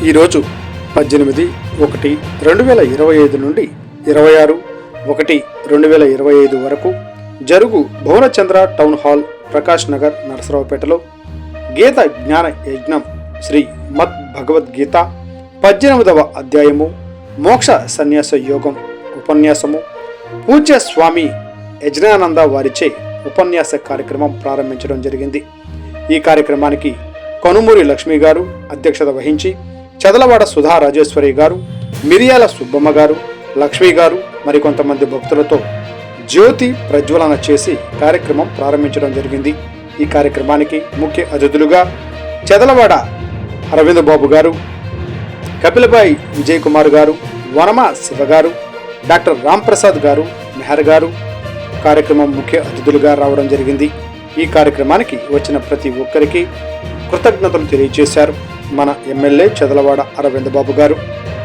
ఈరోజు 18/1/2025 నుండి 26/1/2025 వరకు జరుగు భువనచంద్ర టౌన్ హాల్ ప్రకాష్ నగర్ నరసరావుపేటలో గీత జ్ఞాన యజ్ఞం శ్రీ మద్ భగవద్గీత 18వ అధ్యాయము మోక్ష సన్యాస యోగం ఉపన్యాసము పూజ్య స్వామి యజ్ఞానంద వారిచే ఉపన్యాస కార్యక్రమం ప్రారంభించడం జరిగింది. ఈ కార్యక్రమానికి కనుమూరి లక్ష్మి గారు అధ్యక్షత వహించి చదలవాడ సుధా రాజేశ్వరి గారు, మిరియాల సుబ్బమ్మ గారు, లక్ష్మి గారు మరికొంతమంది భక్తులతో జ్యోతి ప్రజ్వలన చేసి కార్యక్రమం ప్రారంభించడం జరిగింది. ఈ కార్యక్రమానికి ముఖ్య అతిథులుగా చదలవాడ అరవింద్ బాబు గారు, కపిలబాయి విజయ్ కుమార్ గారు, వనమ శివ గారు, డాక్టర్ రామ్ ప్రసాద్ గారు, మెహర్ గారు కార్యక్రమం ముఖ్య అతిథులుగా రావడం జరిగింది. ఈ కార్యక్రమానికి వచ్చిన ప్రతి ఒక్కరికి కృతజ్ఞతలు తెలియజేశారు మన ఎమ్మెల్యే చదలవాడ అరవింద్ బాబు గారు.